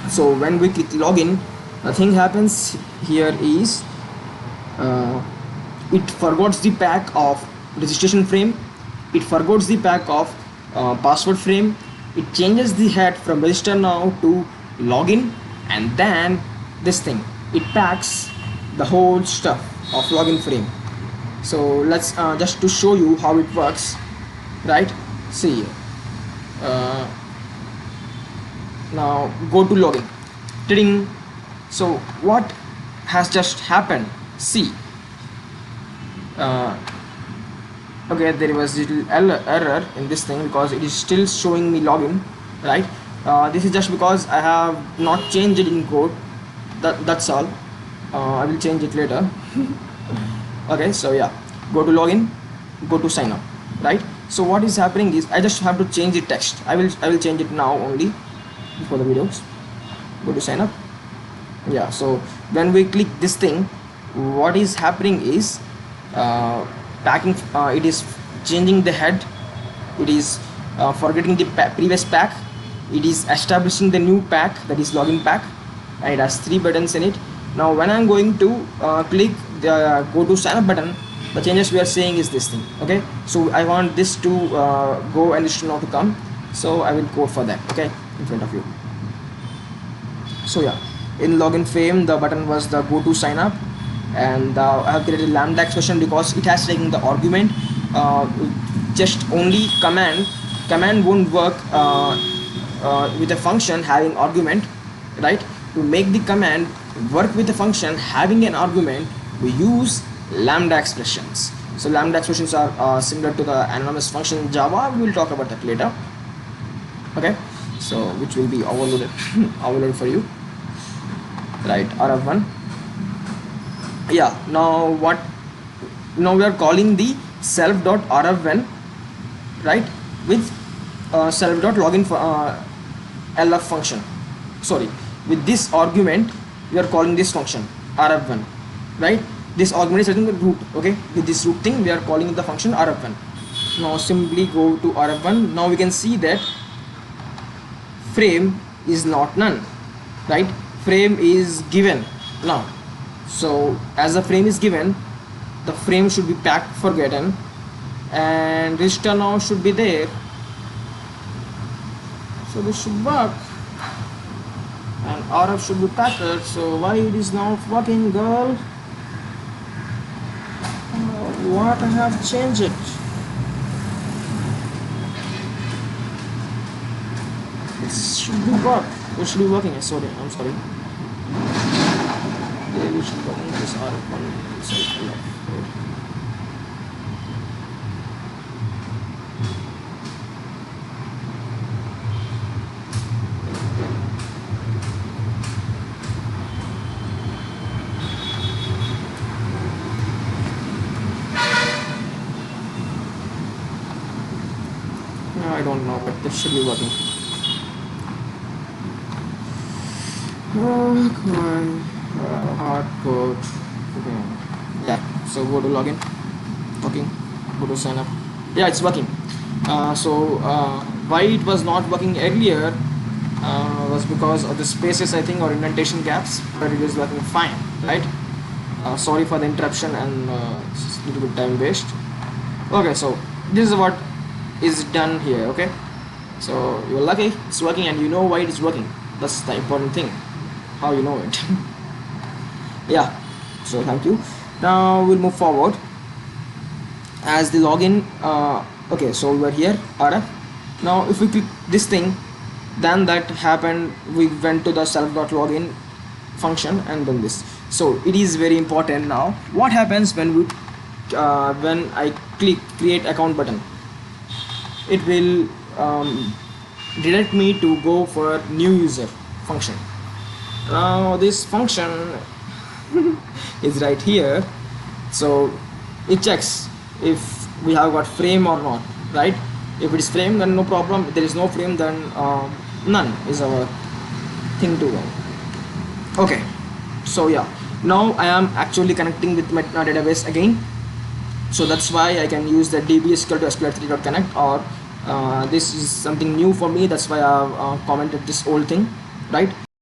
So when we click login, the thing happens here is uh, it forgets the pack of registration frame, it forgets the pack of password frame, it changes the head from register now to login, and then this thing, it packs the whole stuff of login frame. So let's just to show you how it works, right? See, uh, now go to login. Ding. So what has just happened? See, uh, okay, there was little error in this thing because it is still showing me login, right? This is just because I have not changed it in code. That's all. I will change it later. Okay, so yeah, go to login, go to sign up, right? So what is happening is I just have to change the text. I will change it now only for the videos. Go to sign up. Yeah, so when we click this thing, what is happening is packing, it is changing the head, it is forgetting the previous pack, it is establishing the new pack, that is login pack, and it has 3 buttons in it. Now when I'm going to click the go to sign up button, the changes we are saying is this thing. Okay, so I want this to go and this to not to come, so I will code for that, okay, in front of you. So yeah, in login frame the button was the go to sign up, and I have created lambda expression because it has taken the argument. Just only command won't work with a function having argument, right? To make the command work with a function having an argument, we use lambda expressions. So lambda expressions are similar to the anonymous function in Java. We will talk about that later. Okay, so which will be overloaded overloaded for you, right? rf1. Yeah, now we are calling the self.rf1, right, with self.login for lf function. Sorry, with this argument we are calling this function rf1, right? This argument is setting the root. Okay, with this root thing we are calling the function rf1. Now simply go to rf1. Now we can see that frame is not none, right? Frame is given now. So as the frame is given, the frame should be packed forgotten, and register now should be there. So this should work, and RF should be packed. So why it is not working, girl? What I have changed it? It should be work. It should be working. I'm sorry. We should go on this RF1 self. No, I don't know, but this should be working. Oh, come on. Hard code. Okay. Yeah, so go to login, working, go to sign up. Yeah, it's working. Why it was not working earlier was because of the spaces, I think, or indentation gaps, but it is working fine, right? Sorry for the interruption and just a little bit time waste. Okay, so this is what is done here. Okay, so you're lucky it's working, and you know why it is working. That's the important thing, how you know it. Yeah, so thank you. Now we'll move forward as the login. Okay, so we were here rf. Now if we click this thing, then that happened, we went to the self.login function and then this. So it is very important. Now what happens when I click create account button, it will direct me to go for new user function. Now this function is right here, so it checks if we have got frame or not, right? If it is frame, then no problem. If there is no frame, then none is our thing to go. Okay, so yeah, now I am actually connecting with my database again, so that's why I can use the dbsql to sql3.connect, or this is something new for me, that's why I have commented this old thing, right?